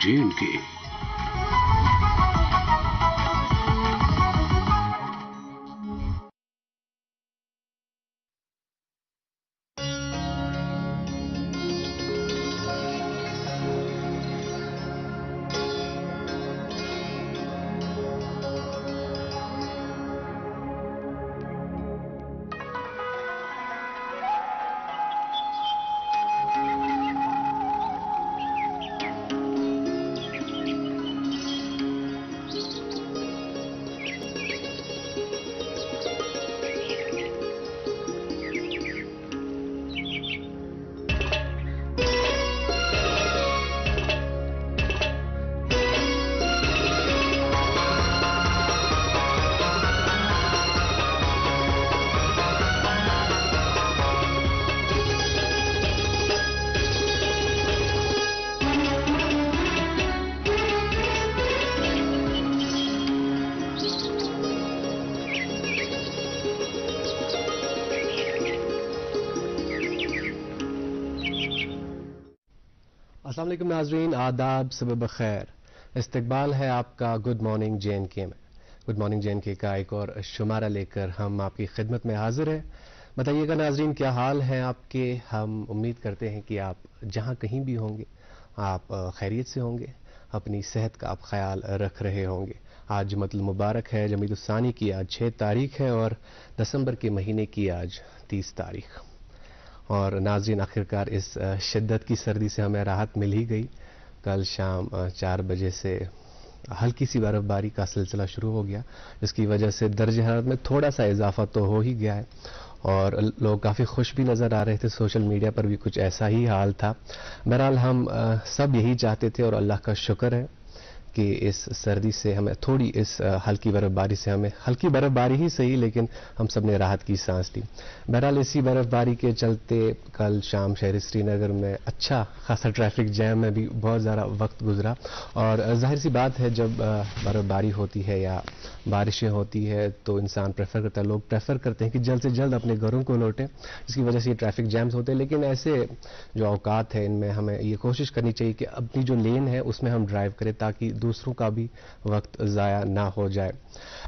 J&K। السلام علیکم ناظرین، آداب، صبح بخیر۔ استقبال ہے آپ کا گڈ مارننگ J&K میں۔ گڈ مارننگ J&K کا ایک اور شمارہ لے کر ہم آپ کی خدمت میں حاضر ہیں۔ بتائیے گا ناظرین، کیا حال ہے آپ کے؟ ہم امید کرتے ہیں کہ آپ جہاں کہیں بھی ہوں گے آپ خیریت سے ہوں گے، اپنی صحت کا آپ خیال رکھ رہے ہوں گے۔ آج جمعۃ المبارک ہے، جمیع الثانی کی آج 6 تاریخ ہے اور دسمبر کے مہینے کی آج 30 تاریخ۔ اور ناظرین، آخرکار اس شدت کی سردی سے ہمیں راحت مل ہی گئی۔ کل شام 4 بجے سے ہلکی سی برف باری کا سلسلہ شروع ہو گیا، جس کی وجہ سے درجہ حرارت میں تھوڑا سا اضافہ تو ہو ہی گیا ہے اور لوگ کافی خوش بھی نظر آ رہے تھے۔ سوشل میڈیا پر بھی کچھ ایسا ہی حال تھا۔ بہرحال ہم سب یہی چاہتے تھے اور اللہ کا شکر ہے کہ اس سردی سے ہمیں تھوڑی، اس ہلکی برف باری سے ہمیں، ہلکی برف باری ہی صحیح لیکن ہم سب نے راحت کی سانس لی۔ بہرحال اسی برف باری کے چلتے کل شام شہر سری نگر میں اچھا خاصا ٹریفک جیم میں بھی بہت زیادہ وقت گزرا، اور ظاہر سی بات ہے جب برف باری ہوتی ہے یا بارشیں ہوتی ہے تو انسان پریفر کرتا ہے، لوگ پریفر کرتے ہیں کہ جلد سے جلد اپنے گھروں کو لوٹیں، جس کی وجہ سے یہ ٹریفک جیمز ہوتے ہیں۔ لیکن ایسے جو اوقات ہیں ان میں ہمیں یہ کوشش کرنی چاہیے کہ اپنی جو لین ہے اس میں ہم ڈرائیو کریں تاکہ دوسروں کا بھی وقت ضائع نہ ہو جائے۔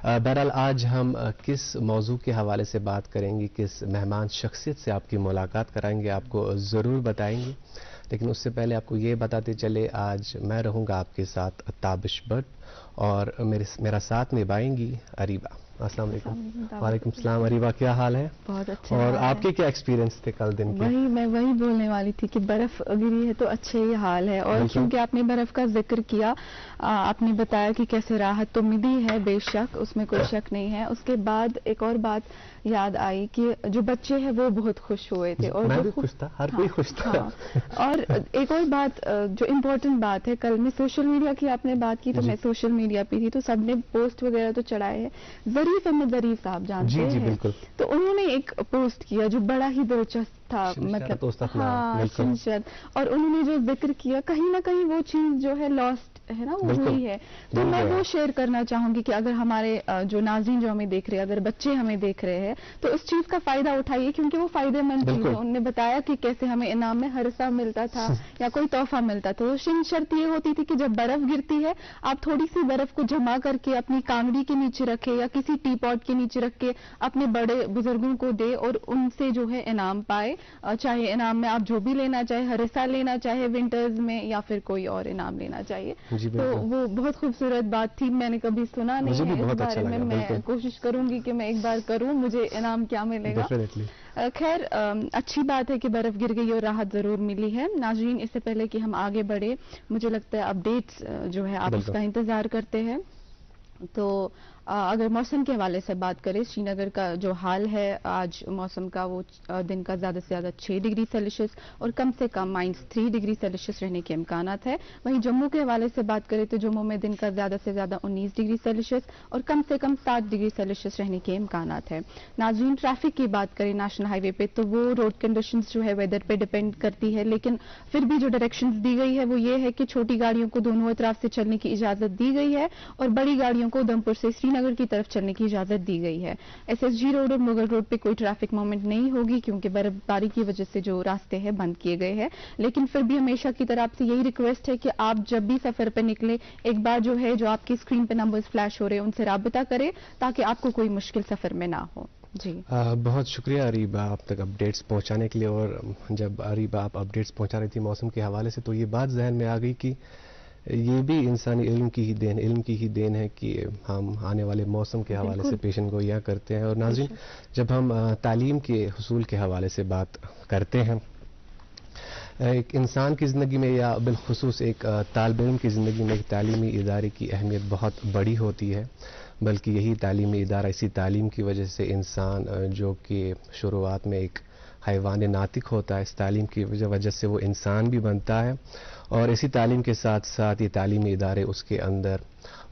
بہرحال آج ہم کس موضوع کے حوالے سے بات کریں گے، کس مہمان شخصیت سے آپ کی ملاقات کرائیں گے، آپ کو ضرور بتائیں گے، لیکن اس سے پہلے آپ کو یہ بتاتے چلے آج میں رہوں گا آپ کے ساتھ تابش بٹ اور میرا ساتھ نبھائیں گی اریبہ۔ السلام علیکم۔ وعلیکم السلام اریبہ، کیا حال ہے؟ بہت اچھا۔ اور آپ کے کیا ایکسپیرینس تھے کل دن کے؟ میں وہی بولنے والی تھی کہ برف گری ہے تو اچھا ہی حال ہے، اور کیونکہ آپ نے برف کا ذکر کیا، آپ نے بتایا کہ کیسے راحت تو ملی ہے، بے شک اس میں کوئی شک نہیں ہے۔ اس کے بعد ایک اور بات یاد آئی کہ جو بچے ہیں وہ بہت خوش ہوئے تھے، اور میں بھی خوش تھا، ہر کوئی خوش تھا۔ اور ایک اور بات جو امپورٹنٹ بات ہے، کل میں سوشل میڈیا کی آپ نے بات کی تو میں سوشل میڈیا پہ تھی تو سب نے پوسٹ وغیرہ تو چڑھائے ہیں۔ ظریف احمد ظریف صاحب جانتے ہیں؟ بالکل۔ تو انہوں نے ایک پوسٹ کیا جو بڑا ہی دلچسپ تھا، مطلب اور انہوں نے جو ذکر کیا کہیں نہ کہیں وہ چیز جو ہے لاسٹ ہے نا، وہ ہوئی ہے، تو میں وہ شیئر کرنا چاہوں گی کہ اگر ہمارے جو ناظرین جو ہمیں دیکھ رہے ہیں، اگر بچے ہمیں دیکھ رہے ہیں تو اس چیز کا فائدہ اٹھائیے، کیونکہ وہ فائدے مند چیز ہے۔ انہوں نے بتایا کہ کیسے ہمیں انعام میں ہرسہ ملتا تھا یا کوئی تحفہ ملتا تھا، تو شرط یہ ہوتی تھی کہ جب برف گرتی ہے آپ تھوڑی سی برف کو جمع کر کے اپنی کانگڑی کے نیچے رکھے یا کسی ٹی پاٹ کے نیچے رکھ کے اپنے بڑے بزرگوں کو دے اور ان سے جو ہے انعام پائے، چاہے انعام میں آپ جو بھی لینا چاہے، ہرسہ لینا چاہے ونٹرز میں یا پھر کوئی اور انعام لینا چاہیے۔ تو وہ بہت خوبصورت بات تھی، میں نے کبھی سنا نہیں ہے اس بارے میں، میں کوشش کروں گی کہ میں ایک بار کروں، مجھے انعام کیا ملے گا۔ خیر اچھی بات ہے کہ برف گر گئی اور راحت ضرور ملی ہے۔ ناظرین، اس سے پہلے کہ ہم آگے بڑھے، مجھے لگتا ہے اپڈیٹس جو ہے آپ اس کا انتظار کرتے ہیں، تو اگر موسم کے حوالے سے بات کریں، سری نگر کا جو حال ہے آج موسم کا، وہ دن کا زیادہ سے زیادہ 6 ڈگری سیلسیس اور کم سے کم -3 ڈگری سیلسیس رہنے کے امکانات ہے۔ وہیں جموں کے حوالے سے بات کریں تو جموں میں دن کا زیادہ سے زیادہ 19 ڈگری سیلسیس اور کم سے کم 7 ڈگری سیلسیس رہنے کے امکانات ہے۔ ناظرین، ٹریفک کی بات کریں نیشنل ہائی وے پہ تو وہ روڈ کنڈیشنز جو ہے ویدر پہ ڈیپینڈ کرتی ہے، لیکن پھر بھی جو ڈائریکشنز دی گئی ہے وہ یہ ہے کہ چھوٹی گاڑیوں کو دونوں اطراف سے چلنے کی اجازت دی گئی ہے اور بڑی گاڑیوں کو ادھمپور سے سری نگر کی طرف چلنے کی اجازت دی گئی ہے. SSG روڈ اور مغل روڈ پہ کوئی ٹریفک موومنٹ نہیں ہوگی کیونکہ برف باری کی وجہ سے جو راستے ہیں بند کیے گئے ہیں. لیکن پھر بھی ہمیشہ کی طرح آپ سے یہی ریکویسٹ ہے کہ آپ جب بھی سفر پہ نکلے ایک بار جو ہے جو آپ کی اسکرین پہ نمبرز فلیش ہو رہے ہیں ان سے رابطہ کریں تاکہ آپ کو کوئی مشکل سفر میں نہ ہو. جی بہت شکریہ اریبہ آپ تک اپڈیٹس پہنچانے کے لیے. اور جب اریبہ آپ اپڈیٹس پہنچا رہی تھی موسم کے حوالے سے تو یہ بات ذہن میں آ گئی کہ یہ بھی انسانی علم کی ہی دین ہے کہ ہم آنے والے موسم کے حوالے سے پیشن گوئیاں کرتے ہیں. اور ناظرین جب ہم تعلیم کے حصول کے حوالے سے بات کرتے ہیں ایک انسان کی زندگی میں یا بالخصوص ایک طالب علم کی زندگی میں ایک تعلیمی ادارے کی اہمیت بہت بڑی ہوتی ہے. بلکہ یہی تعلیمی ادارہ اسی تعلیم کی وجہ سے انسان جو کہ شروعات میں ایک حیوان ناطق ہوتا ہے اس تعلیم کی وجہ سے وہ انسان بھی بنتا ہے. اور اسی تعلیم کے ساتھ ساتھ یہ تعلیمی ادارے اس کے اندر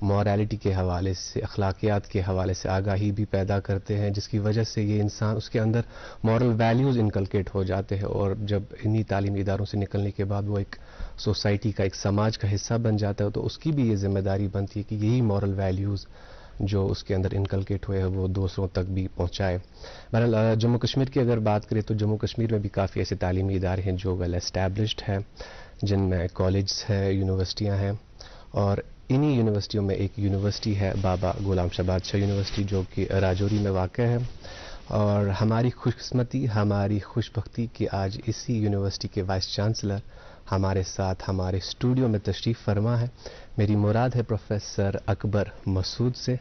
مورالٹی کے حوالے سے اخلاقیات کے حوالے سے آگاہی بھی پیدا کرتے ہیں جس کی وجہ سے یہ انسان اس کے اندر مورل ویلیوز انکلکیٹ ہو جاتے ہیں. اور جب انہی تعلیمی اداروں سے نکلنے کے بعد وہ ایک سوسائٹی کا ایک سماج کا حصہ بن جاتا ہے تو اس کی بھی یہ ذمہ داری بنتی ہے کہ یہی مورل ویلیوز جو اس کے اندر انکلکیٹ ہوئے ہیں وہ دوسروں تک بھی پہنچائے. بہرحال جموں کشمیر کی اگر بات کریں تو جموں کشمیر میں بھی کافی ایسے تعلیمی ادارے ہیں جو ویل اسٹیبلشڈ ہیں جن میں کالجز ہیں یونیورسٹیاں ہیں. اور انہی یونیورسٹیوں میں ایک یونیورسٹی ہے بابا غلام شاہ بادشاہ یونیورسٹی جو کہ راجوری میں واقع ہے. اور ہماری خوش قسمتی ہماری خوش بختی کہ آج اسی یونیورسٹی کے وائس چانسلر ہمارے ساتھ ہمارے اسٹوڈیو میں تشریف فرما ہے. میری مراد ہے پروفیسر اکبر مسعود سے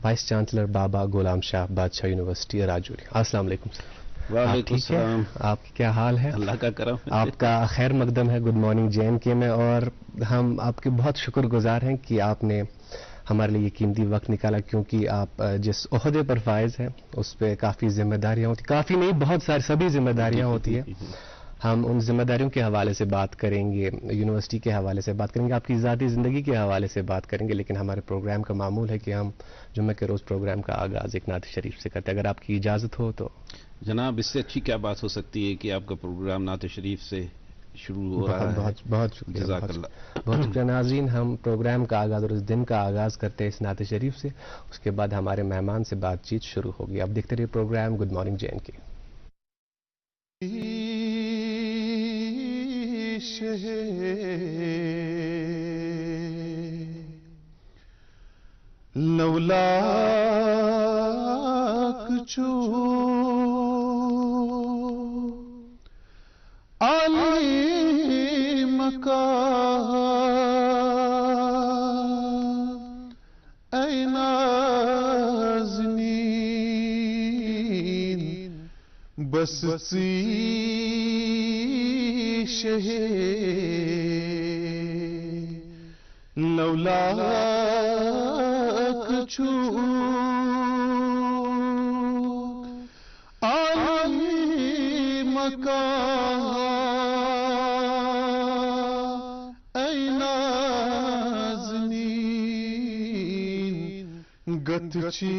وائس چانسلر بابا غلام شاہ بادشاہ یونیورسٹی راجوری. السلام علیکم سر. وعلیکم السلام. آپ کیا حال ہے؟ اللہ کا کرم. آپ کا خیر مقدم ہے گڈ مارننگ JNK میں. اور ہم آپ کے بہت شکر گزار ہیں کہ آپ نے ہمارے لیے یہ قیمتی وقت نکالا کیونکہ آپ جس عہدے پر فائز ہیں اس پہ کافی ذمہ داریاں ہوتی کافی نہیں بہت ساری سبھی ذمہ داریاں ہوتی ہیں. ہم ان ذمہ داریوں کے حوالے سے بات کریں گے یونیورسٹی کے حوالے سے بات کریں گے آپ کی ذاتی زندگی کے حوالے سے بات کریں گے. لیکن ہمارے پروگرام کا معمول ہے کہ ہم جمعہ کے روز پروگرام کا آغاز ایک نعت شریف سے کرتے ہیں. اگر آپ کی اجازت ہو تو. جناب اس سے اچھی کیا بات ہو سکتی ہے کہ آپ کا پروگرام نعت شریف سے شروع ہو رہا ہے. بہت شکریہ. جزاک اللہ. بہت شکریہ. ناظرین ہم پروگرام کا آغاز اور اس دن کا آغاز کرتے ہیں اس نعت شریف سے. اس کے بعد ہمارے مہمان سے بات چیت شروع ہوگی. اب دیکھتے رہیے پروگرام گڈ مارننگ JNK. لولا کچو علی مکہ اے نازنین بستی شہ لولا کچو علی مکہ اے نازنین گتچی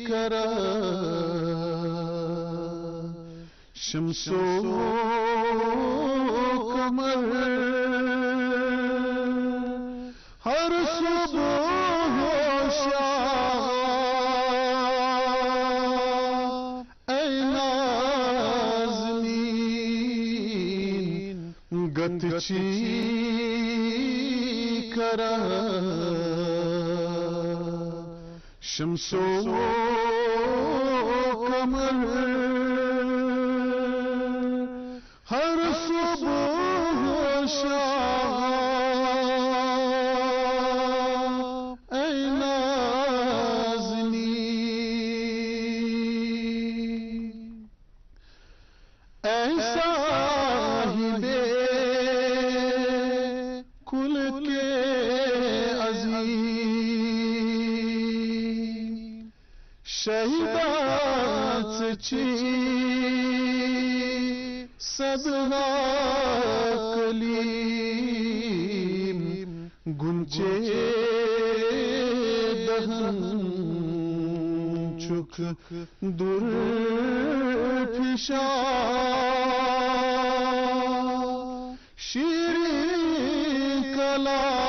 کرا شمسو قمر ہر صبح و شام اے نازنین گتچی کرا شمسو قمر ہر صبح و شام اے نازنین اے صاحب کل کے عظیم شہیدات چی صدقہ کلیم گنچے دہن چک در پھشا شیریں کلام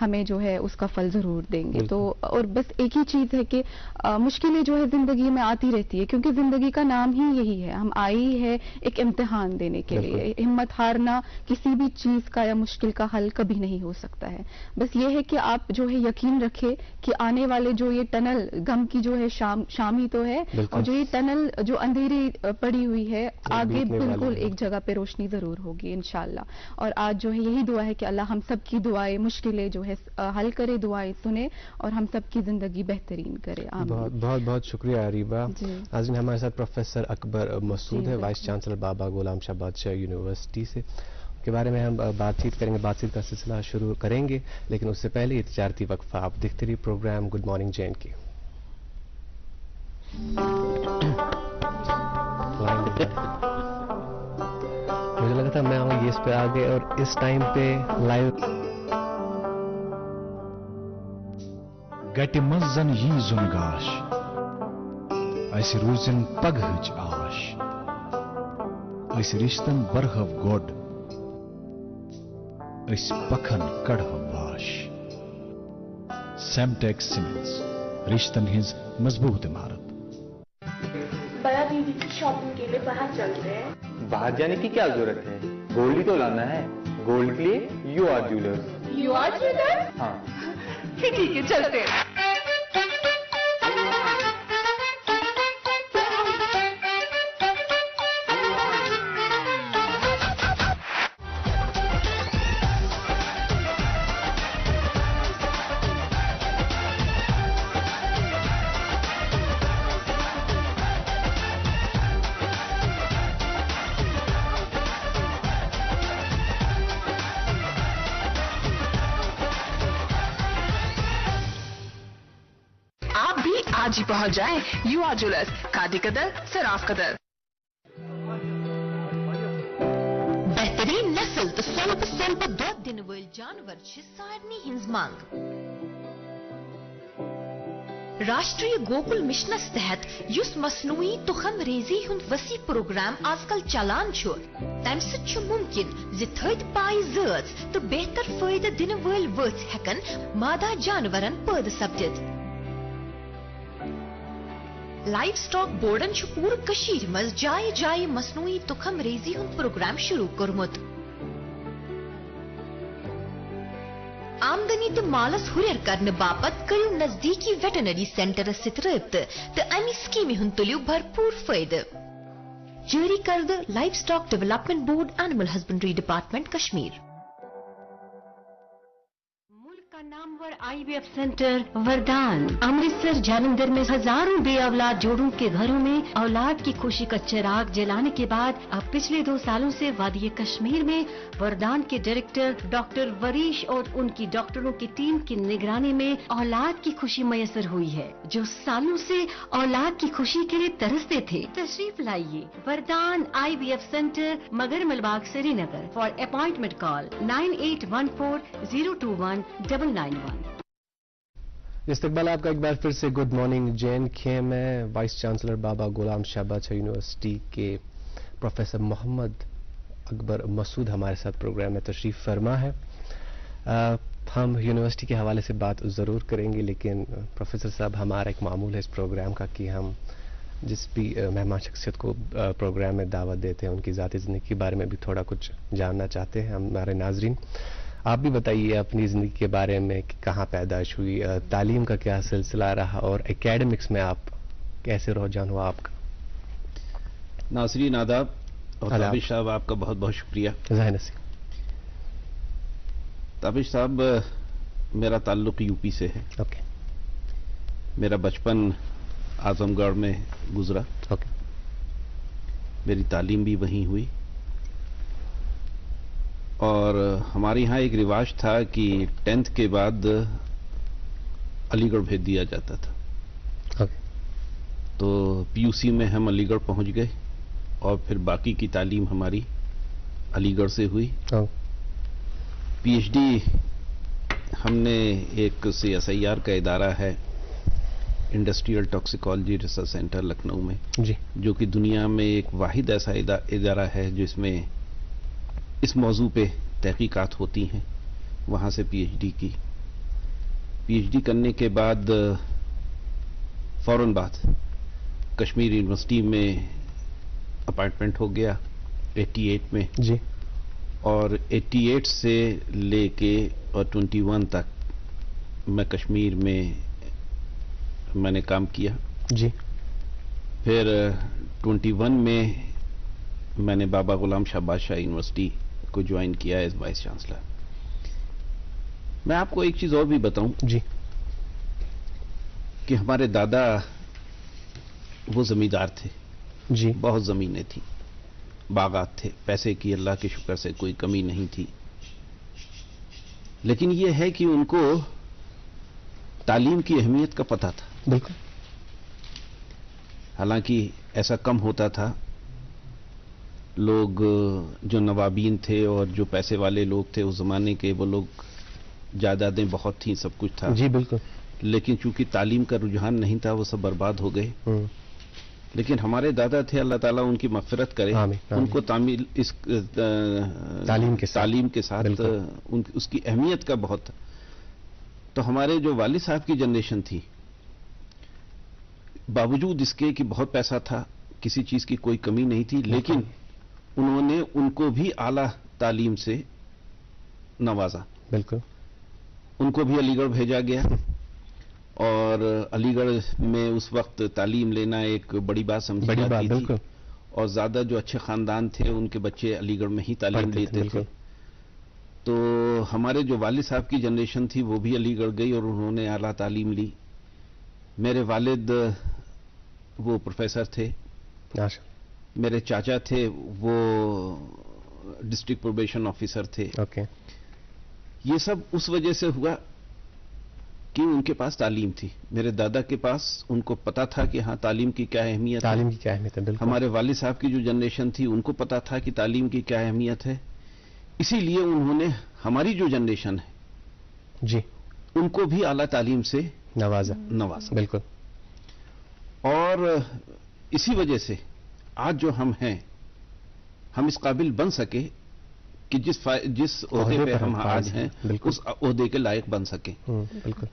ہمیں جو ہے اس کا پھل ضرور دیں گے. تو اور بس ایک ہی چیز ہے کہ مشکلیں جو ہے زندگی میں آتی رہتی ہے, کیونکہ زندگی کا نام ہی یہی ہے, ہم آئی ہے ایک امتحان دینے کے لیے. ہمت ہارنا کسی بھی چیز کا یا مشکل کا حل کبھی نہیں ہو سکتا ہے. بس یہ ہے کہ آپ جو ہے یقین رکھے کہ آنے والے جو یہ ٹنل غم کی جو ہے شام ہی تو ہے, اور جو یہ ٹنل جو اندھیری پڑی ہوئی ہے آگے بالکل ایک جگہ پہ روشنی ضرور ہوگی انشاءاللہ. اور آج جو ہے یہی دعا ہے کہ اللہ ہم سب کی دعائیں مشکلیں جو ہے حل کرے, دعائیں سنے اور ہم سب کی زندگی بہترین کرے. بہت بہت شکریہ عریبہ. ناظرین ہمارے ساتھ پروفیسر اکبر مسعود ہے, وائس چانسلر بابا غلام شاہ بادشاہ یونیورسٹی سے. کے بارے میں ہم بات چیت کریں گے, بات چیت کا سلسلہ شروع کریں گے, لیکن اس سے پہلے یہ تجارتی وقفہ. آپ دیکھتے رہیے programme good morning J and K. مجھے لگا تھا میں آؤں اس پہ آگے, اور اس ٹائم پہ لائیو گٹہِ منٛز زن یی زُن گاش اَسہِ روٗزِن پگہٕچ آش أسۍ رِشتن برہو گۄڈ أسۍ پکھن کڑہو واش. سیمٹیکس سیمنٹس رشتن ہٕنٛز مضبوط عمارت. بڑا دیدی کی شاپنگ کے لیے باہر چلتے ہیں. باہر جانے کی کیا ضرورت ہے, گولڈ ہی تو لانا ہے. گولڈ کے لیے you are jewellers. You are jewellers? ہاں ٹھیک ہے چلتے ہیں. آج ہی پہنچ جائیں یو آر جیولرز, کھادی قدر صراف قدر. بہترین نسل تو 100% دۄد دِنہٕ وٲلۍ جانور چھِ سارنٕے ہٕنٛز منٛگ. راشٹریہ گوکل مشنس تحت یُس مصنوعی تخم ریزی ہُنٛد وسیع پروگرام آز کل چلان چھُ, تمہِ سۭتۍ چھُ ممکن زِ تھٔدۍ پایہِ زٲژ تہٕ بہتر فٲیدٕ دِنہٕ وٲلۍ ؤژھۍ ہٮ۪کن مادہ جانورن پٲدٕ سپدِتھ. لائف سٹاک بورڈن چھُ پوٗرٕ کٔشیٖرِ منٛز جایہِ جایہِ مصنوعی تخم ریزی ہُنٛد پروگرام شروع کوٚرمُت. آمدنی تہٕ مالس ہُرٮ۪ر کرنہٕ باپتھ کٔرِو نزدیٖکی ویٹنری سینٹرس سۭتۍ رٲبطہٕ تہٕ امہِ سکیٖمہِ ہُنٛد تُلِو بھرپوٗر فٲیدٕ. جٲری کردٕ livestock development board, animal husbandry department, Kashmir. کا نامور I V F centre Vardaan Amritsar Jalandhar میں ہزاروں بے اولاد جوڑوں کے گھروں میں اولاد کی خوشی کا چراغ جلانے کے بعد اب پچھلے 2 سالوں سے وادی کشمیر میں وردان کے ڈائریکٹر ڈاکٹر وریش اور ان کی ڈاکٹروں کی ٹیم کی نگرانی میں اولاد کی خوشی میسر ہوئی ہے. جو سالوں سے اولاد کی خوشی کے لیے ترستے تھے, تشریف لائیے وردان آئی وی ایف سینٹر, مگر ملباغ, سری نگر. فار اپائنٹمنٹ کال 9814021991. استقبال آپ کا ایک بار پھر سے گڈ مارننگ جے اینڈ کے میں. وائس چانسلر بابا غلام شاہ بادشاہ یونیورسٹی کے پروفیسر محمد اکبر مسعود ہمارے ساتھ پروگرام میں تشریف فرما ہے. ہم یونیورسٹی کے حوالے سے بات ضرور کریں گے, لیکن پروفیسر صاحب ہمارا ایک معمول ہے اس پروگرام کا کہ ہم جس بھی مہمان شخصیت کو پروگرام میں دعوت دیتے ہیں ان کی ذاتی زندگی کے بارے میں بھی تھوڑا کچھ جاننا چاہتے ہیں ہمارے ناظرین. آپ بھی بتائیے اپنی زندگی کے بارے میں کہ کہاں پیدائش ہوئی, تعلیم کا کیا سلسلہ رہا, اور اکیڈمکس میں آپ کیسے رجحان ہوا آپ کا. ناظرین آداب, اور تابش صاحب آپ کا بہت بہت شکریہ. تابش صاحب, میرا تعلق یو پی سے ہے. میرا بچپن اعظم گڑھ میں گزرا. میری تعلیم بھی وہیں ہوئی, اور ہمارے یہاں ایک رواج تھا کہ 10th کے بعد علی گڑھ بھیج دیا جاتا تھا. تو پی یو سی میں ہم علی گڑھ پہنچ گئے, اور پھر باقی کی تعلیم ہماری علی گڑھ سے ہوئی. پی ایچ ڈی ہم نے ایک CSIR کا ادارہ ہے, انڈسٹریل ٹاکسیکالوجی ریسرچ سینٹر لکھنؤ میں, جو کہ دنیا میں ایک واحد ایسا ادارہ ہے جس میں اس موضوع پہ تحقیقات ہوتی ہیں. وہاں سے پی ایچ ڈی کی. پی ایچ ڈی کرنے کے بعد فوراً بعد کشمیر یونیورسٹی میں اپائنٹمنٹ ہو گیا 88 میں جی. اور 88 سے لے کے اور 21 تک میں کشمیر میں نے کام کیا. جی. پھر 21 میں میں نے بابا غلام شاہ بادشاہ یونیورسٹی کو جوائن کیا ایز وائس چانسلر. میں آپ کو ایک چیز اور بھی بتاؤں جی کہ ہمارے دادا وہ زمیندار تھے جی. بہت زمینیں تھیں، باغات تھے، پیسے کی اللہ کے شکر سے کوئی کمی نہیں تھی. لیکن یہ ہے کہ ان کو تعلیم کی اہمیت کا پتہ تھا. بالکل. حالانکہ ایسا کم ہوتا تھا، لوگ جو نوابین تھے اور جو پیسے والے لوگ تھے اس زمانے کے، وہ لوگ جائیدادیں بہت تھیں، سب کچھ تھا. جی بالکل. لیکن چونکہ تعلیم کا رجحان نہیں تھا وہ سب برباد ہو گئے. لیکن ہمارے دادا تھے، اللہ تعالیٰ ان کی مغفرت کرے، ان کو تعلیم کے ساتھ اس کی اہمیت کا بہت. تو ہمارے جو والد صاحب کی جنریشن تھی، باوجود اس کے کہ بہت پیسہ تھا، کسی چیز کی کوئی کمی نہیں تھی، لیکن انہوں نے ان کو بھی اعلیٰ تعلیم سے نوازا. بالکل. ان کو بھی علی گڑھ بھیجا گیا، اور علی گڑھ میں اس وقت تعلیم لینا ایک بڑی بات سمجھی جاتی تھی، اور زیادہ جو اچھے خاندان تھے ان کے بچے علی گڑھ میں ہی تعلیم لیتے تھے. تو ہمارے جو والد صاحب کی جنریشن تھی وہ بھی علی گڑھ گئی اور انہوں نے اعلیٰ تعلیم لی. میرے والد وہ پروفیسر تھے، میرے چاچا تھے وہ ڈسٹرکٹ پروبیشن آفیسر تھے. یہ سب اس وجہ سے ہوا کہ ان کے پاس تعلیم تھی. میرے دادا کے پاس ان کو پتا تھا کہ ہاں تعلیم کی کیا اہمیت ہے. ہمارے والد صاحب کی جو جنریشن تھی ان کو پتا تھا کہ تعلیم کی کیا اہمیت ہے. اسی لیے انہوں نے ہماری جو جنریشن ہے جی ان کو بھی اعلیٰ تعلیم سے نوازا. بالکل. اور اسی وجہ سے آج جو ہم ہیں، ہم اس قابل بن سکے کہ جس عہدے پہ ہم آج ہیں اس عہدے کے لائق بن سکیں.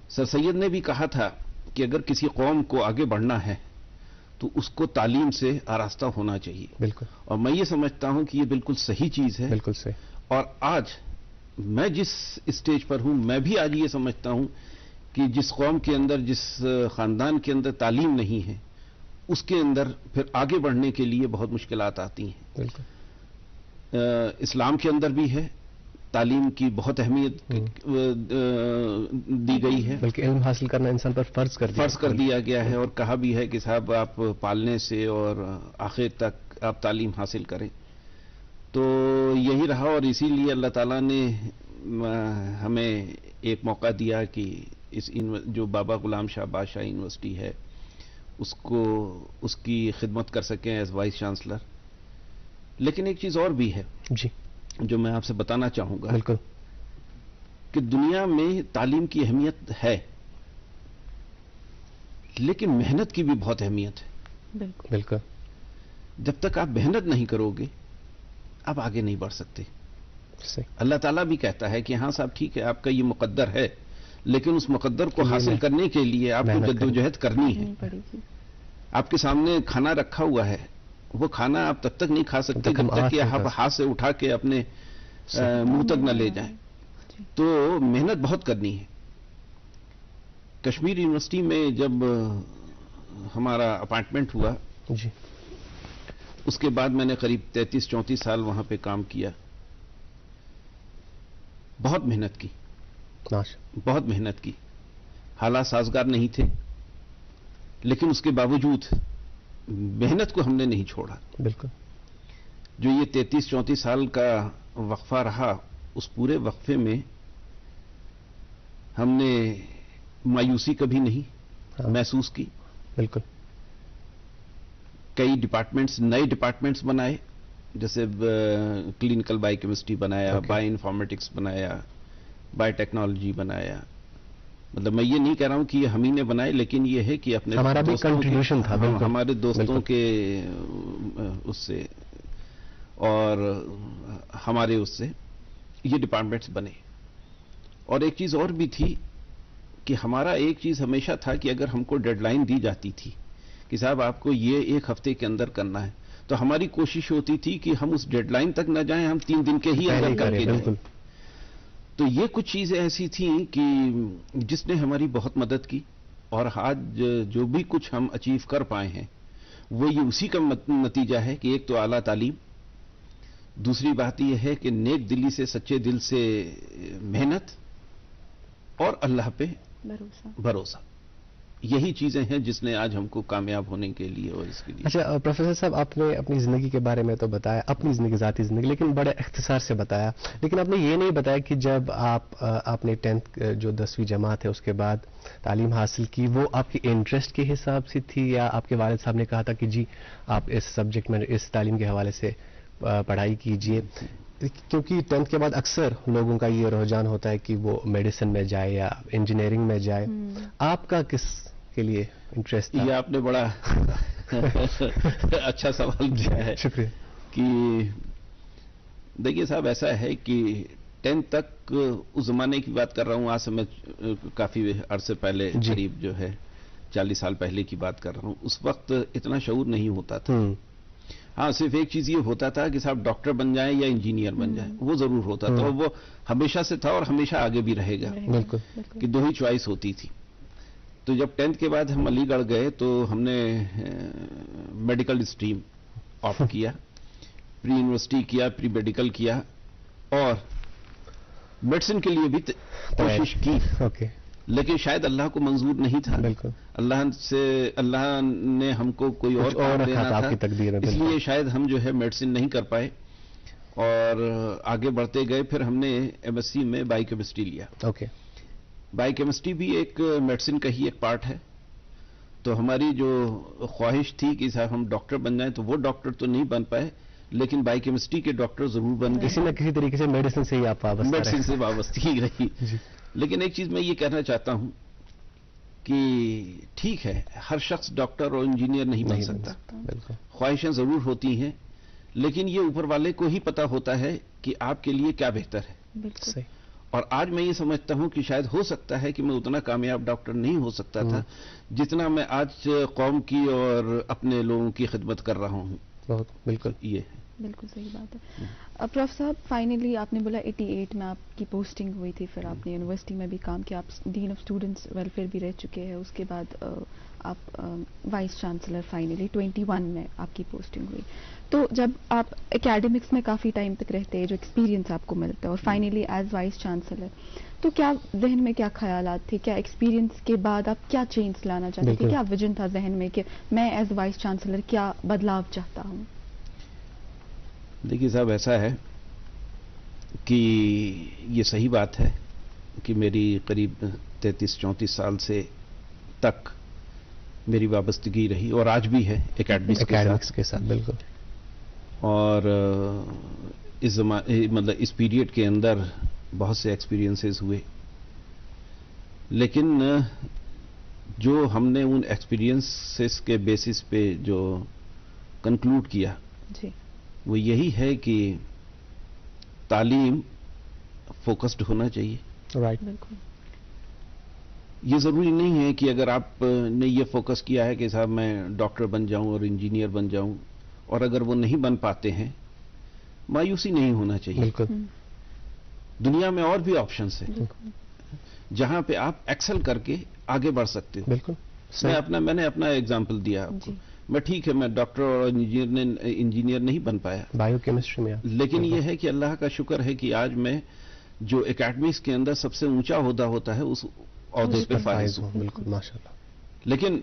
سر سید نے بھی کہا تھا کہ اگر کسی قوم کو آگے بڑھنا ہے تو اس کو تعلیم سے آراستہ ہونا چاہیے. بالکل. اور میں یہ سمجھتا ہوں کہ یہ بالکل صحیح چیز ہے. بالکل صحیح. اور آج میں جس اسٹیج پر ہوں، میں بھی آج یہ سمجھتا ہوں کہ جس قوم کے اندر، جس خاندان کے اندر تعلیم نہیں ہے، اس کے اندر پھر آگے بڑھنے کے لیے بہت مشکلات آتی ہیں. بالکل. اسلام کے اندر بھی ہے، تعلیم کی بہت اہمیت دی گئی ہے، بلکہ علم حاصل کرنا انسان پر فرض کر دیا گیا ہے، اور کہا بھی ہے کہ صاحب آپ پالنے سے اور آخر تک آپ تعلیم حاصل کریں. تو یہی رہا، اور اسی لیے اللہ تعالیٰ نے ہمیں ایک موقع دیا کہ جو بابا غلام شاہ بادشاہ یونیورسٹی ہے اس کی خدمت کر سکیں ایز وائس چانسلر. لیکن ایک چیز اور بھی ہے جی جو میں آپ سے بتانا چاہوں گا. بالکل. کہ دنیا میں تعلیم کی اہمیت ہے، لیکن محنت کی بھی بہت اہمیت ہے. بالکل. جب تک آپ محنت نہیں کرو گے آپ آگے نہیں بڑھ سکتے. اللہ تعالیٰ بھی کہتا ہے کہ ہاں صاحب ٹھیک ہے آپ کا یہ مقدر ہے، لیکن اس مقدر کو حاصل کرنے کے لیے آپ کو جدوجہد کرنی ہے. آپ کے سامنے کھانا رکھا ہوا ہے، وہ کھانا آپ تب تک نہیں کھا سکتے جب تک کہ آپ ہاتھ سے اٹھا کے اپنے منہ تک نہ لے جائیں. تو محنت بہت کرنی ہے. کشمیر یونیورسٹی میں جب ہمارا اپائنٹمنٹ ہوا جی اس کے بعد میں نے قریب 33-34 سال وہاں پہ کام کیا. بہت محنت کی، بہت محنت کی. حالات سازگار نہیں تھے، لیکن اس کے باوجود محنت کو ہم نے نہیں چھوڑا. بالکل. جو یہ 33-34 سال کا وقفہ رہا، اس پورے وقفے میں ہم نے مایوسی کبھی نہیں محسوس کی. بالکل. کئی ڈپارٹمنٹس، نئے ڈپارٹمنٹس بنائے، جیسے کلینکل بائی کیمسٹری بنایا، بائی انفارمیٹکس بنایا، بائی ٹیکنالوجی بنایا. مطلب میں یہ نہیں کہہ رہا ہوں کہ یہ ہم ہی نے بنائے، لیکن یہ ہے کہ اپنے ہمارا بھی کنٹریبیوشن تھا. ہمارے دوستوں کے اس سے اور ہمارے اس سے یہ ڈپارٹمنٹس بنے. اور ایک چیز اور بھی تھی کہ ہمارا ایک چیز ہمیشہ تھا کہ اگر ہم کو ڈیڈ لائن دی جاتی تھی کہ صاحب آپ کو یہ 1 ہفتے کے اندر کرنا ہے، تو ہماری کوشش ہوتی تھی کہ ہم اس ڈیڈ لائن تک نہ جائیں، ہم 3 دن کے ہی اندر کر کے جائیں. تو یہ کچھ چیزیں ایسی تھیں کہ جس نے ہماری بہت مدد کی، اور آج جو بھی کچھ ہم اچیو کر پائے ہیں وہ یہ اسی کا نتیجہ ہے کہ ایک تو اعلیٰ تعلیم، دوسری بات یہ ہے کہ نیک دلی سے، سچے دل سے محنت، اور اللہ پہ بھروسہ. یہی چیزیں ہیں جس نے آج ہم کو کامیاب ہونے کے لیے اور اس کے لیے. اچھا پروفیسر صاحب، آپ نے اپنی زندگی کے بارے میں تو بتایا، اپنی زندگی، ذاتی زندگی، لیکن بڑے اختصار سے بتایا، لیکن آپ نے یہ نہیں بتایا کہ جب آپ نے 10th جو 10ویں جماعت ہے اس کے بعد تعلیم حاصل کی، وہ آپ کے انٹرسٹ کے حساب سے تھی، یا آپ کے والد صاحب نے کہا تھا کہ جی آپ اس سبجیکٹ میں، اس تعلیم کے حوالے سے پڑھائی کیجئے؟ کیونکہ 10th کے بعد اکثر لوگوں کا یہ رجحان ہوتا ہے کہ وہ میڈیسن میں جائے یا انجینئرنگ میں جائے. آپ کا کس کے لیے انٹرسٹ تھا؟ یہ آپ نے بڑا اچھا سوال کیا ہے. شکریہ. کہ دیکھیے صاحب، ایسا ہے کہ 10th تک اس زمانے کی بات کر رہا ہوں، آج سے میں کافی عرصے پہلے، قریب جو ہے 40 سال پہلے کی بات کر رہا ہوں. اس وقت اتنا شعور نہیں ہوتا تھا. ہاں، صرف ایک چیز یہ ہوتا تھا کہ صاحب ڈاکٹر بن جائیں یا انجینئر بن جائیں، وہ ضرور ہوتا تھا، اور وہ ہمیشہ سے تھا اور ہمیشہ آگے بھی رہے گا. بالکل. کہ 2 ہی چوائس ہوتی تھی. تو جب 10th کے بعد ہم علی گڑھ گئے تو ہم نے میڈیکل اسٹریم آپٹ کیا، پری یونیورسٹی کیا، پری میڈیکل کیا، اور میڈیسن کے لیے بھی کوشش کی. لیکن شاید اللہ کو منظور نہیں تھا. بالکل. اللہ نے ہم کو کوئی اور دینا تھا، اس لیے شاید ہم جو ہے میڈیسن نہیں کر پائے اور آگے بڑھتے گئے. پھر ہم نے MSc میں بایو کیمسٹری لیا. بایو کیمسٹری بھی ایک میڈیسن کا ہی ایک پارٹ ہے. تو ہماری جو خواہش تھی کہ صاحب ہم ڈاکٹر بن جائیں، تو وہ ڈاکٹر تو نہیں بن پائے، لیکن بایو کیمسٹری کے ڈاکٹر ضرور بن گئے. کسی نہ کسی طریقے سے میڈیسن سے ہی آپ وابستہ، میڈیسن سے وابستگی رہی. لیکن ایک چیز میں یہ کہنا چاہتا ہوں کہ ٹھیک ہے، ہر شخص ڈاکٹر اور انجینئر نہیں بن سکتا. خواہشیں ضرور ہوتی ہیں، لیکن یہ اوپر والے کو ہی پتا ہوتا ہے کہ آپ کے لیے کیا بہتر ہے. اور آج میں یہ سمجھتا ہوں کہ شاید ہو سکتا ہے کہ میں اتنا کامیاب ڈاکٹر نہیں ہو سکتا تھا جتنا میں آج قوم کی اور اپنے لوگوں کی خدمت کر رہا ہوں. بالکل. یہ ہے. بالکل صحیح بات ہے. پروف صاحب، فائنلی آپ نے بولا 88 میں آپ کی پوسٹنگ ہوئی تھی، پھر آپ نے یونیورسٹی میں بھی کام کیا، آپ ڈین آف اسٹوڈنٹس ویلفیئر بھی رہ چکے ہیں. اس کے بعد آپ وائس چانسلر فائنلی 21 میں آپ کی پوسٹنگ ہوئی. تو جب آپ اکیڈمکس میں کافی ٹائم تک رہتے ہیں، جو ایکسپیرینس آپ کو ملتا ہے، اور فائنلی ایز وائس چانسلر، تو کیا ذہن میں کیا خیالات تھے؟ کیا ایکسپیرینس کے بعد آپ کیا چینج لانا چاہتے تھے؟ کیا ویژن تھا ذہن میں کہ میں ایز وائس چانسلر کیا بدلاؤ چاہتا ہوں؟ دیکھیے صاحب، ایسا ہے کہ یہ صحیح بات ہے کہ میری قریب 33-34 سال سے تک میری وابستگی رہی، اور آج بھی ہے اکیڈمکس کے ساتھ. بالکل. اور اس پیریڈ کے اندر بہت سے ایکسپیرینسز ہوئے، لیکن جو ہم نے ان ایکسپیرینسز کے بیسس پہ جو کنکلوڈ کیا وہ یہی ہے کہ تعلیم فوکسڈ ہونا چاہیے. بالکل. یہ ضروری نہیں ہے کہ اگر آپ نے یہ فوکس کیا ہے کہ صاحب میں ڈاکٹر بن جاؤں اور انجینئر بن جاؤں، اور اگر وہ نہیں بن پاتے ہیں، مایوسی نہیں ہونا چاہیے. دنیا میں اور بھی آپشنز ہیں جہاں پہ آپ ایکسل کر کے آگے بڑھ سکتے ہو. بالکل. میں نے اپنا ایگزامپل دیا آپ کو. میں ٹھیک ہے، میں ڈاکٹر اور انجینئر نہیں بن پایا بایو کیمسٹری میں، لیکن یہ ہے کہ اللہ کا شکر ہے کہ آج میں جو اکیڈمکس کے اندر سب سے اونچا عہدہ ہوتا ہے اس عہدے پہ فائز ہوں. بالکل، ماشاءاللہ. لیکن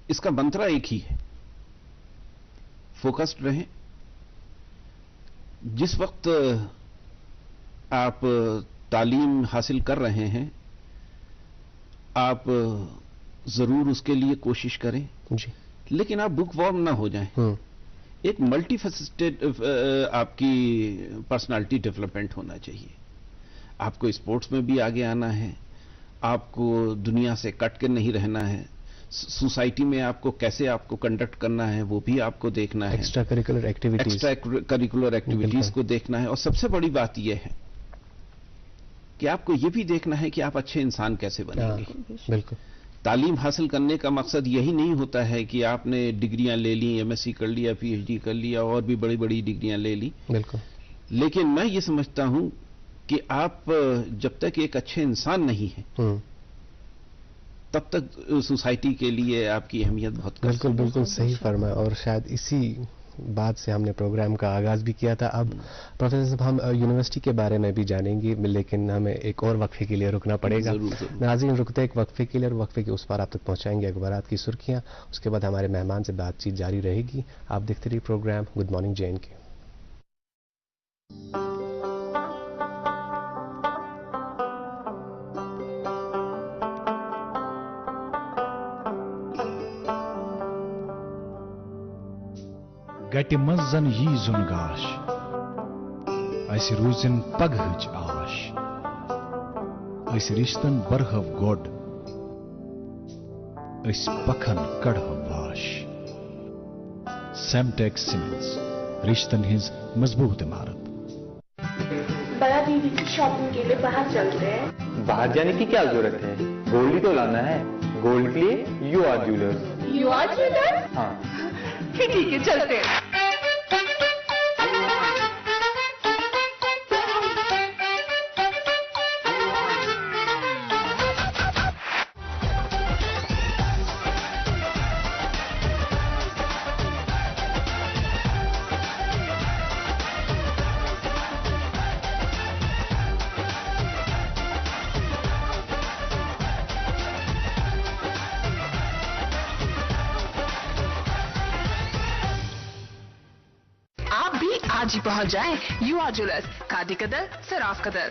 اس کا منترا ایک ہی ہے، فوکسڈ رہیں. جس وقت آپ تعلیم حاصل کر رہے ہیں، آپ ضرور اس کے لیے کوشش کریں، لیکن آپ بک وارم نہ ہو جائیں. ایک ملٹی فیسٹڈ آپ کی پرسنالٹی ڈیولپمنٹ ہونا چاہیے. آپ کو اسپورٹس میں بھی آگے آنا ہے، آپ کو دنیا سے کٹ کے نہیں رہنا ہے، سوسائٹی میں آپ کو کیسے آپ کو کنڈکٹ کرنا ہے وہ بھی آپ کو دیکھنا ہے، ایکسٹرا کریکولر ایکٹیویٹیز کو دیکھنا ہے. اور سب سے بڑی بات یہ ہے کہ آپ کو یہ بھی دیکھنا ہے کہ آپ اچھے انسان کیسے بنیں گے. بالکل. تعلیم حاصل کرنے کا مقصد یہی نہیں ہوتا ہے کہ آپ نے ڈگریاں لے لیں, ایم ایس سی کر لیا, پی ایچ ڈی کر لیا, اور بھی بڑی بڑی ڈگریاں لے لی. بالکل. لیکن میں یہ سمجھتا ہوں کہ آپ جب تک ایک اچھے انسان نہیں ہیں تب تک سوسائٹی کے لیے آپ کی اہمیت بہت کم. بالکل بالکل صحیح فرمایا, اور شاید اسی بات سے ہم نے پروگرام کا آغاز بھی کیا تھا. اب پروفیسر صاحب ہم یونیورسٹی کے بارے میں بھی جانیں گے, لیکن ہمیں ایک اور وقفے کے لیے رکنا پڑے گا. ناظرین رکتے ایک وقفے کے لیے, اور وقفے کے اس پار آپ تک پہنچائیں گے اخبارات کی سرخیاں. اس کے بعد ہمارے مہمان سے بات چیت جاری رہے گی. آپ دیکھتے رہیے پروگرام گڈ مارننگ جے کے. گٹہِ منٛز زن یی زُن گاش اسہِ روٗزِن پگہٕچ آش أسۍ رِشتن برہو گۄڈ أسۍ پکھن کڑہو واش. سیمٹیک سیمنٹس رشتن ہٕنٛز مضبوط عمارت. بڑا دیدی کی شاپنگ کے لیے باہر چل رہے ہیں. باہر جانے کی کیا ضرورت ہے, گولڈ ہی تو لانا ہے. گولڈ کے لیے you are jewellers. You are jewellers? ہاں پھر ٹھیک ہے, چلتے ہیں. آج ہی پہنچ جائیں یو آر جیولرز, کھادی قدر صراف قدر.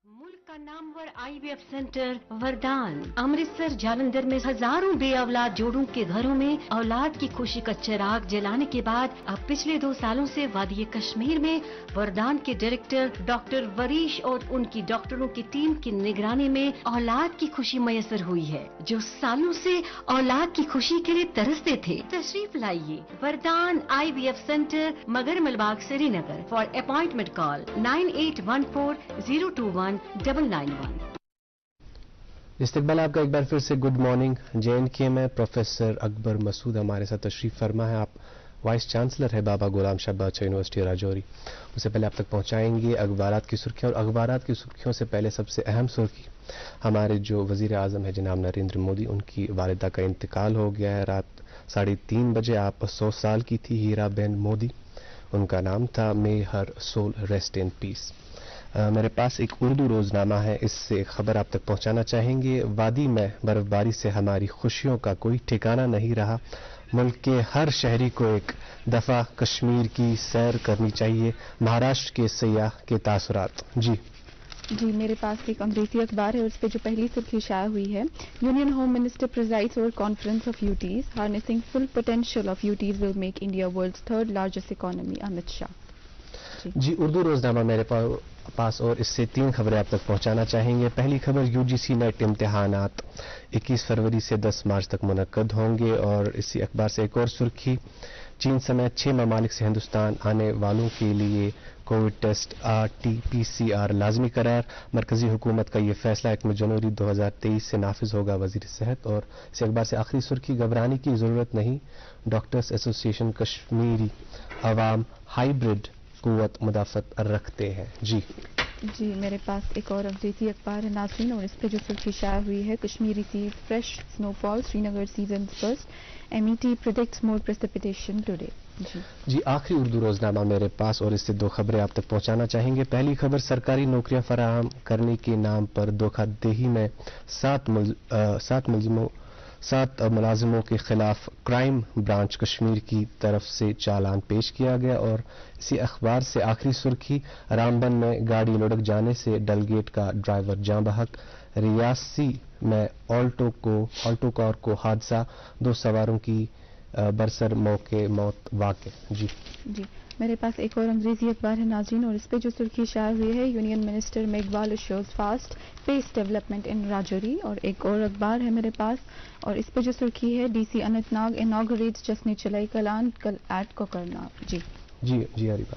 ملک کا نامور I V F centre Vardaan Amritsar Jalandhar میں ہزاروں بے اولاد جوڑوں کے گھروں میں اولاد کی خوشی کا چراغ جلانے کے بعد اب پچھلے 2 سالوں سے وادی کشمیر میں وردان کے ڈائریکٹر ڈاکٹر وریش اور ان کی ڈاکٹروں کی ٹیم کی نگرانی میں اولاد کی خوشی میسر ہوئی ہے. جو سالوں سے اولاد کی خوشی کے لیے ترستے تھے, تشریف لائیے وردان آئی وی ایف سینٹر, مگر ملباغ, سری نگر. فار اپائنٹمنٹ کال 9814021991. استقبال آپ کا ایک بار پھر سے گڈ مارننگ جے این کے میں. پروفیسر اکبر مسعود ہمارے ساتھ تشریف فرما ہے. آپ وائس چانسلر ہے بابا غلام شاہ بادشاہ یونیورسٹی راجوری. اس سے پہلے آپ تک پہنچائیں گے اخبارات کی سرخیاں, اور اخبارات کی سرخیوں سے پہلے سب سے اہم سرخی ہمارے جو وزیر اعظم ہے جناب نریندر مودی, ان کی والدہ کا انتقال ہو گیا ہے. رات 3:30 بجے آپ 100 سال کی تھی ہیرا بین مودی, ان کا نام تھا. مے ہر سول ریسٹ ان پیس. میرے پاس ایک اردو روزنامہ ہے, اس سے ایک خبر آپ تک پہنچانا چاہیں گے. وادی میں برف باری سے ہماری خوشیوں کا کوئی ٹھکانہ نہیں رہا. ملک کے ہر شہری کو ایک دفعہ کشمیر کی سیر کرنی چاہیے. مہاراشٹر کے سیاح کے تاثرات. جی میرے پاس ایک انگریزی اخبار ہے, اور اس پہ جو پہلی سرخی شائع ہوئی ہے, union home minister presides over conference of UTs, harnessing full potential of UTs will make India world's 3rd largest economy. Amit Shah. جی اردو روزنامہ میرے پاس, اور اس سے 3 خبریں آپ تک پہنچانا چاہیں گے. پہلی خبر, یو جی سی نیٹ امتحانات 21 فروری سے 10 مارچ تک منعقد ہوں گے. اور اسی اخبار سے ایک اور سرخی, چین سمیت 6 ممالک سے ہندوستان آنے والوں کے لیے کووڈ ٹیسٹ RT-PCR لازمی قرار. مرکزی حکومت کا یہ فیصلہ 1 جنوری 2023 سے نافذ ہوگا. وزیر صحت. اور اسی اخبار سے آخری سرخی, گھبرانے کی ضرورت نہیں, ڈاکٹرز ایسوسی ایشن کشمیری عوام ہائیبرڈ قوت مدافعت رکھتے ہیں. جی میرے پاس ایک اور انگریزی اخبار ہے ناظرین, اور اس پہ جو سرخی شائع ہوئی ہے, Kashmiri sees fresh snowfall, Srinagar season first, MET predicts more precipitation today. جی آخری اردو روزنامہ میرے پاس, اور اس سے 2 خبریں آپ تک پہنچانا چاہیں گے. پہلی خبر, سرکاری نوکریاں فراہم کرنے کے نام پر دھوکہ دہی میں 7 ملازموں کے خلاف کرائم برانچ کشمیر کی طرف سے چالان پیش کیا گیا. اور اسی اخبار سے آخری سرخی, رامبن میں گاڑی لڑک جانے سے ڈل گیٹ کا ڈرائیور جاں بحق. ریاسی میں آلٹو کار کو حادثہ, 2 سواروں کی برسر موقع موت واقع. جی میرے پاس ایک اور انگریزی اخبار ہے ناظرین, اور اس پہ جو سرخی شائع ہوئی ہے, union minister Meghwal shows fast pace development in Rajouri. اور ایک اور اخبار ہے میرے پاس, اور اس پہ جو سرخی ہے, DC اننت ناگ اناگریٹس جشن چلائی کلان کل ایٹ کوکرناگ. جی عریبہ.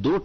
2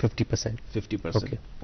50%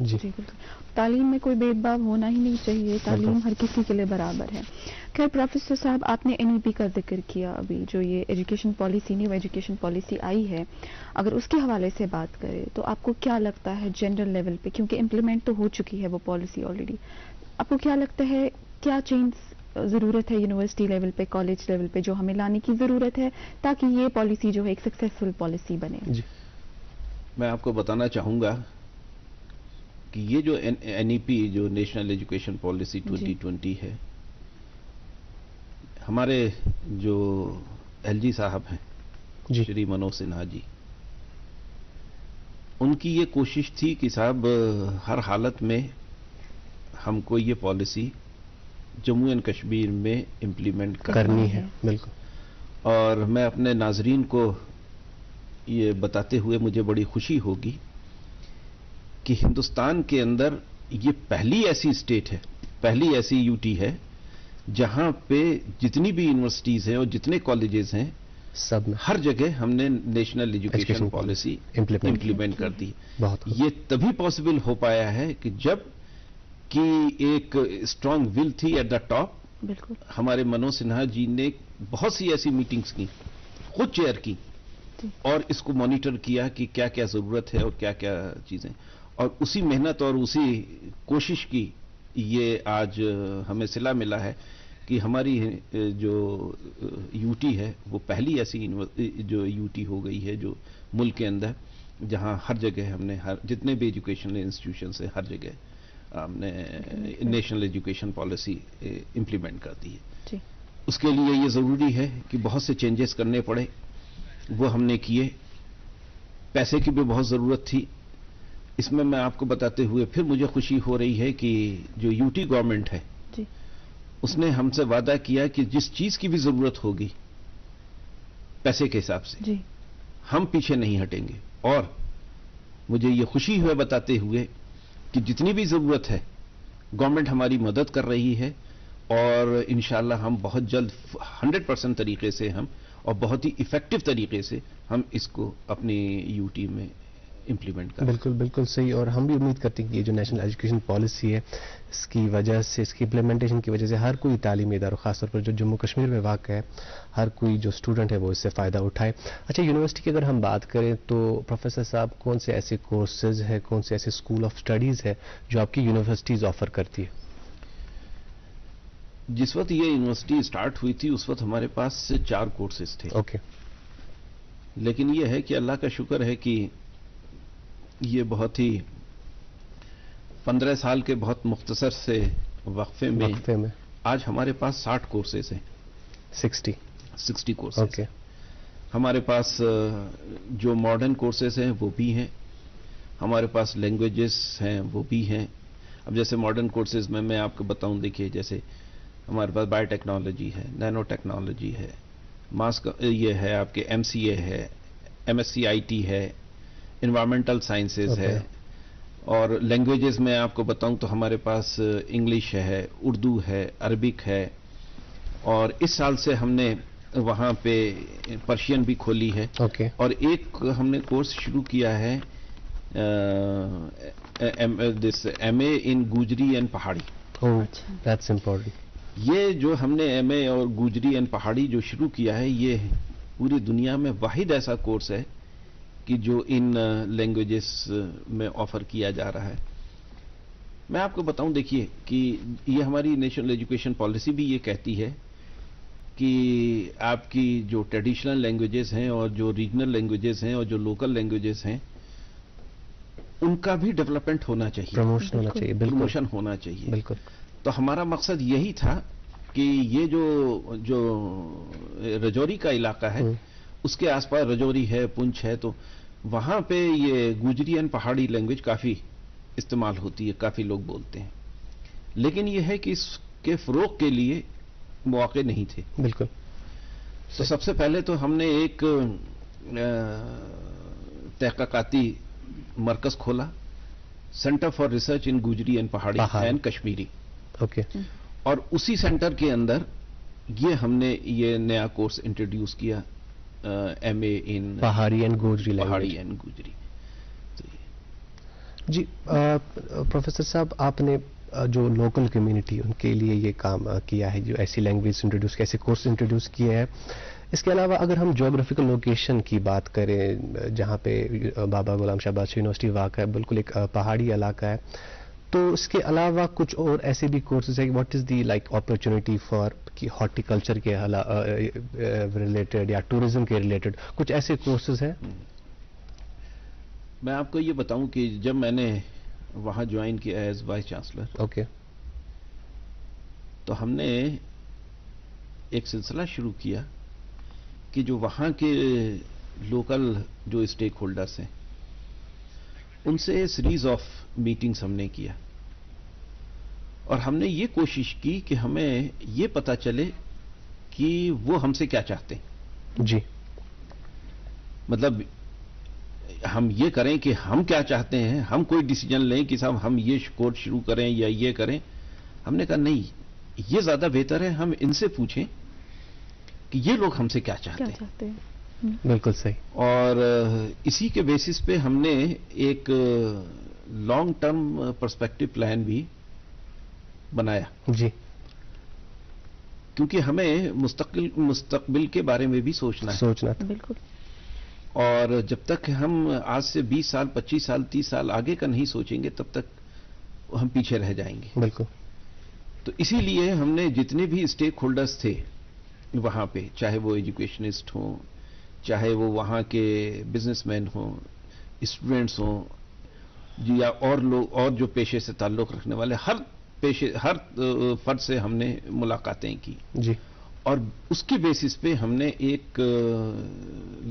جی بالکل. تعلیم میں کوئی بھید بھاؤ ہونا ہی نہیں چاہیے, تعلیم ہر کسی کے لیے برابر ہے. خیر پروفیسر صاحب, آپ نے NEP کا ذکر کیا ابھی, جو یہ education policy, new education policy آئی ہے, اگر اس کے حوالے سے بات کریں تو آپ کو کیا لگتا ہے جنرل لیول پہ, کیونکہ امپلیمنٹ تو ہو چکی ہے وہ پالیسی آلریڈی, آپ کو کیا لگتا ہے کیا چینج ضرورت ہے یونیورسٹی لیول پہ, کالج لیول پہ, جو ہمیں لانے کی ضرورت ہے تاکہ یہ پالیسی جو ہے ایک سکسیسفل پالیسی بنے؟ جی میں آپ کو بتانا چاہوں گا کہ یہ جو NEP جو نیشنل ایجوکیشن پالیسی 2020 ہے, ہمارے جو LG صاحب ہیں شری منوج سنہا جی, ان کی یہ کوشش تھی کہ صاحب ہر حالت میں ہم کو یہ پالیسی جموں اینڈ کشمیر میں امپلیمنٹ کرنی ہے. بالکل. اور میں اپنے ناظرین کو یہ بتاتے ہوئے مجھے بڑی خوشی ہوگی کہ ہندوستان کے اندر یہ پہلی ایسی اسٹیٹ ہے, پہلی ایسی UT ہے جہاں پہ جتنی بھی یونیورسٹیز ہیں اور جتنے کالجز ہیں سب میں ہر جگہ ہم نے نیشنل ایجوکیشن پالیسی امپلیمنٹ کر دی. یہ تبھی پاسبل ہو پایا ہے کہ جب کہ ایک اسٹرانگ ول تھی ایٹ دا ٹاپ. بالکل. ہمارے منوج سنہا جی نے بہت سی ایسی میٹنگز کی, خود چیئر کی, اور اس کو مانیٹر کیا کہ کیا کیا ضرورت ہے اور کیا کیا چیزیں, اور اسی محنت اور اسی کوشش کی یہ آج ہمیں صلہ ملا ہے کہ ہماری جو UT ہے وہ پہلی ایسی جو UT ہو گئی ہے جو ملک کے اندر جہاں ہر جگہ ہم نے جتنے بھی ایجوکیشنل انسٹیٹیوشنس ہیں ہر جگہ ہم نے نیشنل ایجوکیشن پالیسی امپلیمنٹ کر دی ہے. اس کے لیے یہ ضروری ہے کہ بہت سے چینجز کرنے پڑے, وہ ہم نے کیے. پیسے کی بھی بہت ضرورت تھی. اس میں آپ کو بتاتے ہوئے پھر مجھے خوشی ہو رہی ہے کہ جو UT گورنمنٹ ہے اس نے ہم سے وعدہ کیا کہ جس چیز کی بھی ضرورت ہوگی پیسے کے حساب سے ہم پیچھے نہیں ہٹیں گے. اور مجھے یہ خوشی ہے بتاتے ہوئے کہ جتنی بھی ضرورت ہے گورنمنٹ ہماری مدد کر رہی ہے, اور انشاءاللہ ہم بہت جلد 100% طریقے سے ہم اور بہت ہی ایفیکٹو طریقے سے ہم اس کو اپنی UT میں امپلیمنٹ کریں. بالکل بالکل صحیح. اور ہم بھی امید کرتے ہیں کہ یہ جو نیشنل ایجوکیشن پالیسی ہے اس کی وجہ سے, اس کی امپلیمنٹیشن کی وجہ سے ہر کوئی تعلیمی ادارہ, خاص طور پر جو جموں کشمیر میں واقع ہے, ہر کوئی جو اسٹوڈنٹ ہے وہ اس سے فائدہ اٹھائے. اچھا, یونیورسٹی کی اگر ہم بات کریں تو پروفیسر صاحب کون سے ایسے کورسز ہیں, کون سے ایسے اسکول آف اسٹڈیز ہے جو آپ کی یونیورسٹیز آفر کرتی ہے؟ جس وقت یہ یونیورسٹی اسٹارٹ ہوئی تھی اس وقت ہمارے پاس 4 کورسز تھے. اوکے. لیکن یہ ہے کہ اللہ کا شکر ہے کہ یہ بہت ہی 15 سال کے بہت مختصر سے وقفے میں آج ہمارے پاس 60 کورسز ہیں. 60 کورسز. اوکے. ہمارے پاس جو ماڈرن کورسز ہیں وہ بھی ہیں, ہمارے پاس لینگویجز ہیں وہ بھی ہیں. اب جیسے ماڈرن کورسز میں آپ کو بتاؤں, دیکھیے جیسے ہمارے پاس بایو ٹیکنالوجی ہے, نینو ٹیکنالوجی ہے, یہ ہے آپ کے MCA ہے, MSc IT ہے, انوائرمنٹل سائنسز ہے. اور لینگویجز میں آپ کو بتاؤں تو ہمارے پاس انگلش ہے, اردو ہے, عربک ہے, اور اس سال سے ہم نے وہاں پہ پرشین بھی کھولی ہے. اور ایک ہم نے کورس شروع کیا ہے MA ان گوجری اینڈ پہاڑی. That's important. یہ جو ہم نے MA اور گوجری اینڈ پہاڑی جو شروع کیا ہے, یہ پوری دنیا میں واحد ایسا کورس ہے کہ جو ان لینگویجز میں آفر کیا جا رہا ہے. میں آپ کو بتاؤں, دیکھیے کہ یہ ہماری نیشنل ایجوکیشن پالیسی بھی یہ کہتی ہے کہ آپ کی جو ٹریڈیشنل لینگویجز ہیں اور جو ریجنل لینگویجز ہیں اور جو لوکل لینگویجز ہیں ان کا بھی ڈیولپمنٹ ہونا چاہیے, پروموشن ہونا چاہیے. پروموشن ہونا چاہیے. بالکل. تو ہمارا مقصد یہی تھا کہ یہ جو رجوری کا علاقہ ہے اس کے آس پاس رجوری ہے, پنچ ہے, تو وہاں پہ یہ گوجری اینڈ پہاڑی لینگویج کافی استعمال ہوتی ہے, کافی لوگ بولتے ہیں. لیکن یہ ہے کہ اس کے فروغ کے لیے مواقع نہیں تھے. بالکل. تو سب سے پہلے تو ہم نے ایک تحقیقاتی مرکز کھولا, centre for research in Gojri and پہاڑی اینڈ کشمیری. اوکے. اور اسی سینٹر کے اندر یہ ہم نے یہ نیا کورس انٹروڈیوس کیا, MA ان پہاڑی اینڈ گوجری. پہاڑی اینڈ گوجری. جی پروفیسر صاحب، آپ نے جو لوکل کمیونٹی ان کے لیے یہ کام کیا ہے، جو ایسی لینگویج انٹروڈیوس ایسے کورس انٹروڈیوس کیے ہیں، اس کے علاوہ اگر ہم جیوگرافیکل لوکیشن کی بات کریں جہاں پہ بابا غلام شاہ بادشاہ یونیورسٹی واقع ہے، بالکل ایک پہاڑی علاقہ ہے، تو اس کے علاوہ کچھ اور ایسے بھی کورسز ہیں؟ What is the like opportunity for horticulture کے ریلیٹڈ یا ٹورزم کے ریلیٹڈ کچھ ایسے کورسز ہیں؟ میں آپ کو یہ بتاؤں کہ جب میں نے وہاں جوائن کیا ایز وائس چانسلر، اوکے، تو ہم نے ایک سلسلہ شروع کیا کہ جو وہاں کے لوکل جو اسٹیک ہولڈرز ہیں ان سے سیریز آف میٹنگز ہم نے کیا، اور ہم نے یہ کوشش کی کہ ہمیں یہ پتا چلے کہ وہ ہم سے کیا چاہتے ہیں. جی، مطلب ہم یہ کریں کہ ہم کیا چاہتے ہیں، ہم کوئی ڈیسیجن لیں کہ صاحب ہم یہ کورس شروع کریں یا یہ کریں. ہم نے کہا نہیں، یہ زیادہ بہتر ہے ہم ان سے پوچھیں کہ یہ لوگ ہم سے کیا چاہتے ہیں. بالکل صحیح. اور اسی کے بیسس پہ ہم نے ایک لانگ ٹرم پرسپیکٹو پلان بھی بنایا. جی، کیونکہ ہمیں مستقبل کے بارے میں بھی سوچنا تھا. بالکل. اور جب تک ہم آج سے 20 سال 25 سال 30 سال آگے کا نہیں سوچیں گے تب تک ہم پیچھے رہ جائیں گے. بالکل. تو اسی لیے ہم نے جتنے بھی اسٹیک ہولڈرز تھے وہاں پہ، چاہے وہ ایجوکیشنسٹ ہوں، چاہے وہ وہاں کے بزنس مین ہوں، اسٹوڈنٹس ہوں، یا اور لوگ اور جو پیشے سے تعلق رکھنے والے، ہر فرد سے ہم نے ملاقاتیں کی. جی. اور اس کی بیسس پہ ہم نے ایک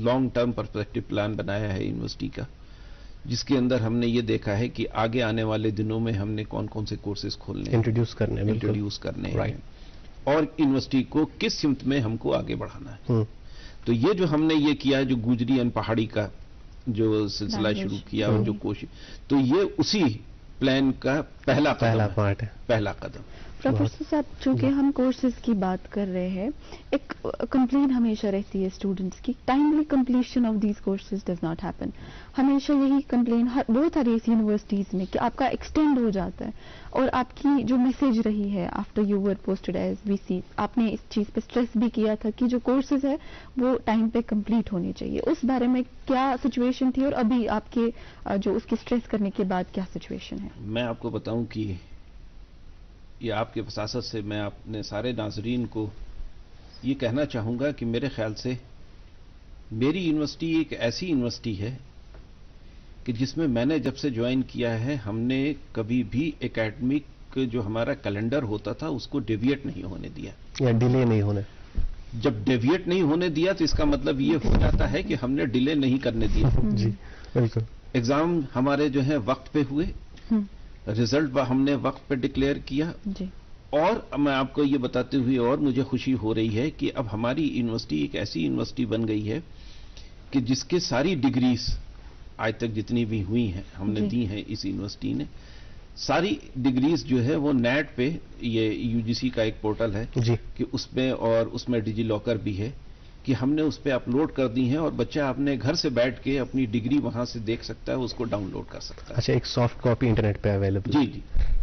لانگ ٹرم پرسپیکٹو پلان بنایا ہے یونیورسٹی کا، جس کے اندر ہم نے یہ دیکھا ہے کہ آگے آنے والے دنوں میں ہم نے کون کون سے کورسز کھولنے ہیں، انٹروڈیوس کرنے ہیں، اور یونیورسٹی کو کس سمت میں ہم کو آگے بڑھانا ہے. تو یہ جو ہم نے یہ کیا، جو گوجری اینڈ پہاڑی کا جو سلسلہ شروع کیا اور جو کوشش، تو یہ اسی پلان کا پہلا پارٹ ہے، پہلا قدم. پروفیسر صاحب، چونکہ ہم کورسز کی بات کر رہے ہیں، ایک کمپلین ہمیشہ رہتی ہے اسٹوڈنٹس کی، timely completion of these courses does not happen. ہمیشہ یہی کمپلین بہت ساری ایسی یونیورسٹیز میں کہ آپ کا ایکسٹینڈ ہو جاتا ہے، اور آپ کی جو میسج رہی ہے after you were posted as V C, آپ نے اس چیز پہ اسٹریس بھی کیا تھا کہ جو کورسز ہے وہ ٹائم پہ کمپلیٹ ہونے چاہیے. اس بارے میں کیا سچویشن تھی، اور ابھی آپ کے جو اس کی اسٹریس کرنے کے بعد کیا سچویشن ہے؟ میں آپ کو بتاؤں کہ یہ آپ کے وساست سے میں اپنے سارے ناظرین کو یہ کہنا چاہوں گا کہ میرے خیال سے میری یونیورسٹی ایک ایسی یونیورسٹی ہے کہ جس میں نے جب سے جوائن کیا ہے، ہم نے کبھی بھی اکیڈمک جو ہمارا کیلنڈر ہوتا تھا اس کو ڈیویٹ نہیں ہونے دیا، یا ڈیلے نہیں ہونے. جب ڈیویٹ نہیں ہونے دیا تو اس کا مطلب یہ ہو جاتا ہے کہ ہم نے ڈیلے نہیں کرنے دیا. جی بالکل. ایگزام ہمارے جو ہیں وقت پہ ہوئے، رزلٹ ہم نے وقت پہ ڈکلیئر کیا. جی. اور میں آپ کو یہ بتاتے ہوئے اور مجھے خوشی ہو رہی ہے کہ اب ہماری یونیورسٹی ایک ایسی یونیورسٹی بن گئی ہے کہ جس کے ساری ڈگریز آج تک جتنی بھی ہوئی ہیں ہم نے دی ہیں اس یونیورسٹی نے، ساری ڈگریز جو ہے وہ نیٹ پہ، یہ یو جی سی کا ایک پورٹل ہے کہ اس میں، اور اس میں ڈیجی لاکر بھی ہے کہ ہم نے اس پہ اپلوڈ کر دی ہیں، اور بچہ اپنے گھر سے بیٹھ کے اپنی ڈگری وہاں سے دیکھ سکتا ہے، اس کو ڈاؤن لوڈ کر سکتا ہے. اچھا، ایک سافٹ کاپی انٹرنیٹ پہ اویلیبل؟ جی جی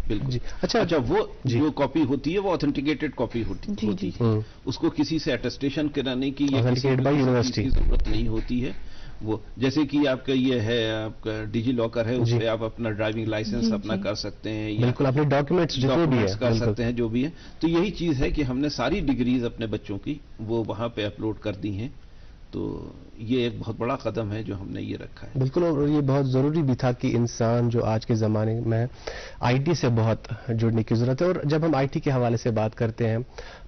بالکل. اچھا وہ جو کاپی ہوتی ہے وہ اوتھینٹیکیٹڈ کاپی ہوتی ہے، اس کو کسی سے اٹیسٹیشن کرانے کی یا یونیورسٹی ضرورت نہیں ہوتی ہے. وہ جیسے کہ آپ کا یہ ہے، آپ کا ڈیجی لاکر ہے، اس پہ آپ اپنا ڈرائیونگ لائسنس اپنا کر سکتے ہیں، بالکل اپنے ڈاکیومنٹس کر سکتے ہیں جو بھی ہے. تو یہی چیز ہے کہ ہم نے ساری ڈگریز اپنے بچوں کی وہ وہاں پہ اپلوڈ کر دی ہیں. تو یہ ایک بہت بڑا قدم ہے جو ہم نے یہ رکھا ہے. بالکل، اور یہ بہت ضروری بھی تھا کہ انسان جو آج کے زمانے میں آئی ٹی سے بہت جڑنے کی ضرورت ہے. اور جب ہم آئی ٹی کے حوالے سے بات کرتے ہیں،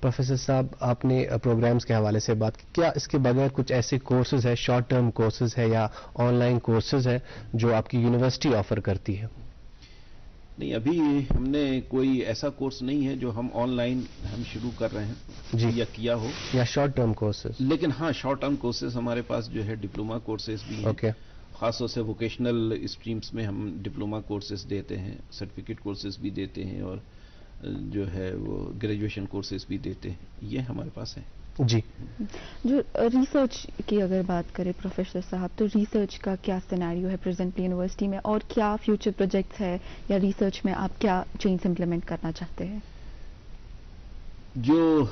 پروفیسر صاحب آپ نے پروگرامز کے حوالے سے بات کی، کیا اس کے بغیر کچھ ایسے کورسز ہے، شارٹ ٹرم کورسز ہے یا آن لائن کورسز ہے جو آپ کی یونیورسٹی آفر کرتی ہے؟ نہیں، ابھی ہم نے کوئی ایسا کورس نہیں ہے جو ہم آن لائن ہم شروع کر رہے ہیں یا کیا ہو، یا شارٹ ٹرم کورسز. لیکن ہاں، شارٹ ٹرم کورسز ہمارے پاس جو ہے ڈپلوما کورسز بھی ہیں. خاص طور سے ووکیشنل اسٹریمز میں ہم ڈپلوما کورسز دیتے ہیں، سرٹیفکیٹ کورسز بھی دیتے ہیں، اور جو ہے وہ گریجویشن کورسز بھی دیتے ہیں. یہ ہمارے پاس ہیں. جی جو ریسرچ کی اگر بات کریں پروفیسر صاحب, تو ریسرچ کا کیا سینیریو ہے پریزنٹلی یونیورسٹی میں, اور کیا فیوچر پروجیکٹس ہے یا ریسرچ میں آپ کیا چینج امپلیمنٹ کرنا چاہتے ہیں؟ جو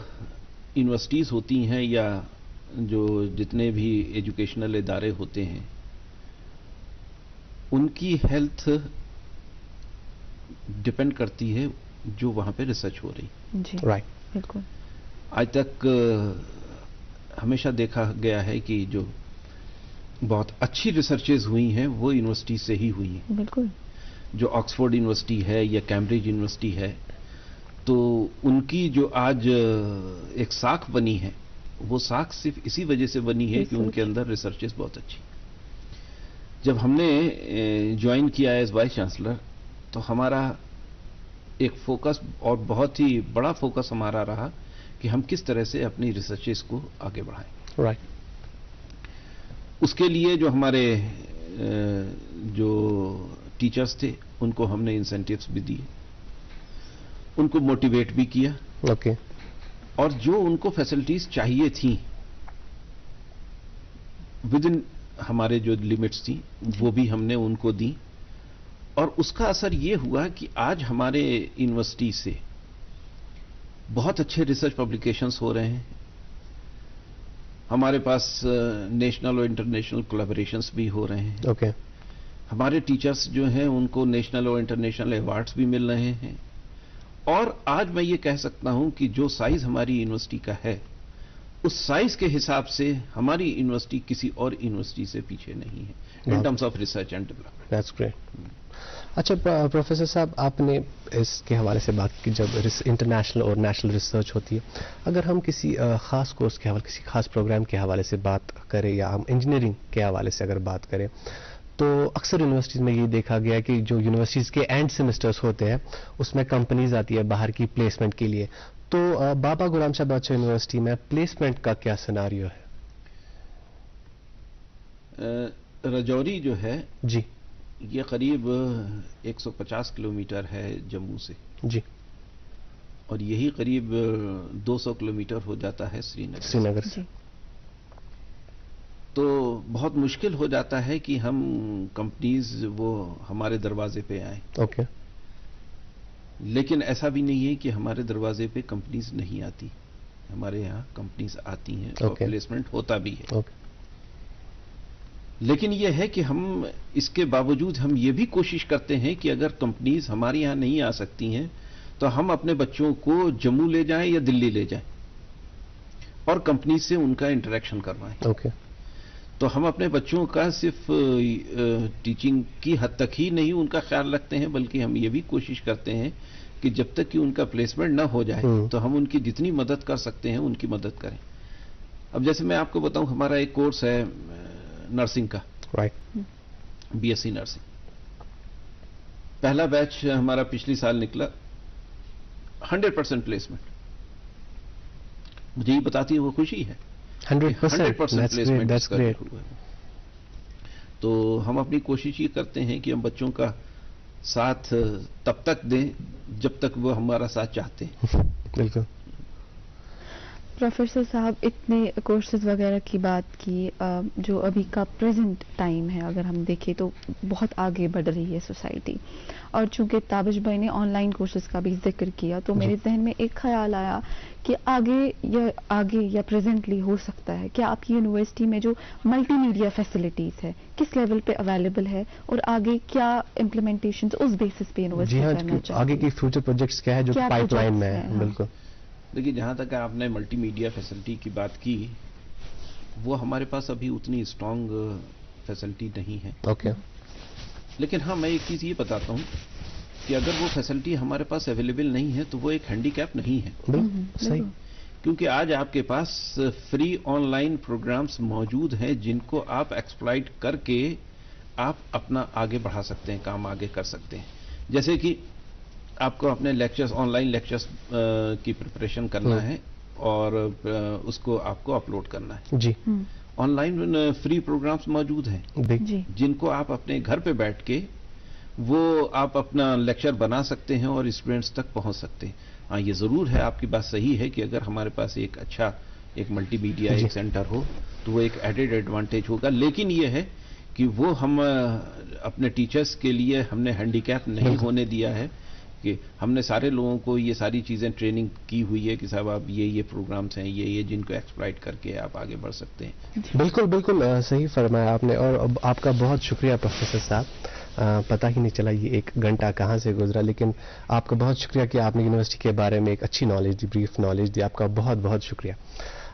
یونیورسٹیز ہوتی ہیں یا جو جتنے بھی ایجوکیشنل ادارے ہوتے ہیں, ان کی ہیلتھ ڈپینڈ کرتی ہے جو وہاں پہ ریسرچ ہو رہی. جی رائٹ, بالکل. آج تک ہمیشہ دیکھا گیا ہے کہ جو بہت اچھی ریسرچز ہوئی ہیں وہ یونیورسٹی سے ہی ہوئی ہیں. بالکل. جو آکسفورڈ یونیورسٹی ہے یا کیمبرج یونیورسٹی ہے, تو ان کی جو آج ایک ساکھ بنی ہے, وہ ساکھ صرف اسی وجہ سے بنی ہے کہ ان کے اندر ریسرچز بہت اچھی. جب ہم نے جوائن کیا ایز وائس چانسلر, تو ہمارا ایک فوکس اور بہت ہی بڑا فوکس ہمارا رہا کہ ہم کس طرح سے اپنی ریسرچز کو آگے بڑھائیں. رائٹ. اس کے لیے جو ہمارے جو ٹیچرز تھے ان کو ہم نے انسینٹیوز بھی دیے, ان کو موٹیویٹ بھی کیا. اوکے. اور جو ان کو فیسلٹیز چاہیے تھیں ود ان ہمارے جو لمٹس تھیں وہ بھی ہم نے ان کو دی. اور اس کا اثر یہ ہوا کہ آج ہمارے یونیورسٹی سے بہت اچھے ریسرچ پبلیکیشنز ہو رہے ہیں. ہمارے پاس نیشنل اور انٹرنیشنل کولیبریشنز بھی ہو رہے ہیں. اوکے. ہمارے ٹیچرز جو ہیں ان کو نیشنل اور انٹرنیشنل ایوارڈز بھی مل رہے ہیں. اور آج میں یہ کہہ سکتا ہوں کہ جو سائز ہماری یونیورسٹی کا ہے, اس سائز کے حساب سے ہماری یونیورسٹی کسی اور یونیورسٹی سے پیچھے نہیں ہے in terms of research and development. That's great. اچھا پروفیسر صاحب, آپ نے اس کے حوالے سے بات کی جب انٹرنیشنل اور نیشنل ریسرچ ہوتی ہے, اگر ہم کسی خاص کورس کے حوالے, کسی خاص پروگرام کے حوالے سے بات کریں یا ہم انجینئرنگ کے حوالے سے اگر بات کریں, تو اکثر یونیورسٹیز میں یہ دیکھا گیا کہ جو یونیورسٹیز کے اینڈ سیمسٹرز ہوتے ہیں اس میں کمپنیز آتی ہے باہر کی پلیسمنٹ کے لیے. تو بابا غلام شاہ بادشاہ یونیورسٹی میں پلیسمنٹ کا کیا سیناریو ہے؟ رجوری جو ہے جی, یہ قریب 150 کلومیٹر ہے جموں سے. جی. اور یہی قریب 200 کلومیٹر ہو جاتا ہے سری نگر سے. تو بہت مشکل ہو جاتا ہے کہ ہم کمپنیز وہ ہمارے دروازے پہ آئیں. اوکے. لیکن ایسا بھی نہیں ہے کہ ہمارے دروازے پہ کمپنیز نہیں آتی, ہمارے یہاں کمپنیز آتی ہیں اور پلیسمنٹ ہوتا بھی ہے. اوکے. لیکن یہ ہے کہ ہم اس کے باوجود ہم یہ بھی کوشش کرتے ہیں کہ اگر کمپنیز ہمارے یہاں نہیں آ سکتی ہیں تو ہم اپنے بچوں کو جموں لے جائیں یا دلی لے جائیں اور کمپنیز سے ان کا انٹریکشن کروائیں. اوکے. تو ہم اپنے بچوں کا صرف ٹیچنگ کی حد تک ہی نہیں ان کا خیال رکھتے ہیں, بلکہ ہم یہ بھی کوشش کرتے ہیں کہ جب تک کہ ان کا پلیسمنٹ نہ ہو جائے تو ہم ان کی جتنی مدد کر سکتے ہیں ان کی مدد کریں. اب جیسے میں آپ کو بتاؤں, ہمارا ایک کورس ہے نرسنگ کا, right, B S C nursing. پہلا بیچ ہمارا پچھلی سال نکلا 100% پلیسمنٹ. مجھے یہ بتاتی ہے وہ خوشی ہے 100% پلیسمنٹ. تو ہم اپنی کوشش یہ کرتے ہیں کہ ہم بچوں کا ساتھ تب تک دیں جب تک وہ ہمارا ساتھ چاہتے ہیں. بالکل. پروفیسر صاحب, اتنے کورسز وغیرہ کی بات کی, جو ابھی کا پریزنٹ ٹائم ہے اگر ہم دیکھیں تو بہت آگے بڑھ رہی ہے سوسائٹی, اور چونکہ تابش بھائی نے آن لائن کورسز کا بھی ذکر کیا تو میرے ذہن میں ایک خیال آیا کہ آگے یا پریزنٹلی ہو سکتا ہے کہ آپ کی یونیورسٹی میں جو ملٹی میڈیا فیسلٹیز ہے کس لیول پہ اویلیبل ہے, اور آگے کیا امپلیمنٹیشن اس بیسس پہ یونیورسٹی کرنا چاہیے, آگے کی فیوچر پروجیکٹس کیا ہے جو پائپ لائن میں ہے. بالکل. دیکھیے, جہاں تک آپ نے ملٹی میڈیا فیسلٹی کی بات کی, وہ ہمارے پاس ابھی اتنی اسٹرانگ فیسلٹی نہیں ہے. اوکے. لیکن ہاں, میں ایک چیز یہ بتاتا ہوں کہ اگر وہ فیسلٹی ہمارے پاس اویلیبل نہیں ہے تو وہ ایک ہینڈی کیپ نہیں ہے. صحیح. کیونکہ آج آپ کے پاس فری آن لائن پروگرامز موجود ہیں جن کو آپ ایکسپلائٹ کر کے آپ اپنا آگے بڑھا سکتے ہیں, کام آگے کر سکتے ہیں. جیسے کہ آپ کو اپنے لیکچرز, آن لائن لیکچرز کی پریپریشن کرنا ہے اور اس کو آپ کو اپلوڈ کرنا ہے. جی. آن لائن فری پروگرامز موجود ہیں جن کو آپ اپنے گھر پہ بیٹھ کے وہ آپ اپنا لیکچر بنا سکتے ہیں اور اسٹوڈنٹس تک پہنچ سکتے ہیں. ہاں, یہ ضرور ہے, آپ کی بات صحیح ہے کہ اگر ہمارے پاس ایک اچھا ایک ملٹی میڈیا ایک سینٹر ہو تو وہ ایک ایڈڈ ایڈوانٹیج ہوگا. لیکن یہ ہے کہ وہ ہم اپنے ٹیچرز کے لیے ہم نے ہینڈیکیپ نہیں ہونے دیا ہے کہ ہم نے سارے لوگوں کو یہ ساری چیزیں ٹریننگ کی ہوئی ہے کہ صاحب آپ یہ پروگرامز ہیں یہ جن کو ایکسپلائٹ کر کے آپ آگے بڑھ سکتے ہیں. بالکل بالکل صحیح فرمایا آپ نے، اور آپ کا بہت شکریہ پروفیسر صاحب. پتہ ہی نہیں چلا یہ 1 گھنٹہ کہاں سے گزرا، لیکن آپ کا بہت شکریہ کہ آپ نے یونیورسٹی کے بارے میں ایک اچھی نالج دی، بریف نالج دی. آپ کا بہت بہت شکریہ.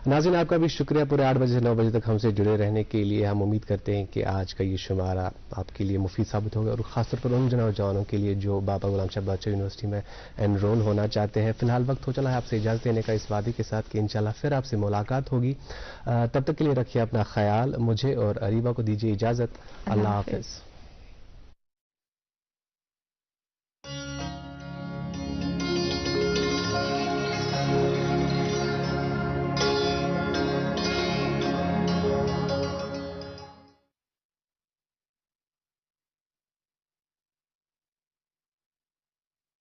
ناظرین آپ کا بھی شکریہ پورے 8 بجے سے 9 بجے تک ہم سے جڑے رہنے کے لیے. ہم امید کرتے ہیں کہ آج کا یہ شمارہ آپ کے لیے مفید ثابت ہوگا، اور خاص طور پر ان نوجوانوں کے لیے جو بابا غلام شاہ بادشاہ یونیورسٹی میں انرول ہونا چاہتے ہیں. فی الحال وقت ہو چلا ہے آپ سے اجازت لینے کا، اس وعدے کے ساتھ کہ انشاءاللہ پھر آپ سے ملاقات ہوگی. تب تک کے لیے رکھیے اپنا خیال. مجھے اور اریبہ کو دیجیے اجازت. اللہ حافظ.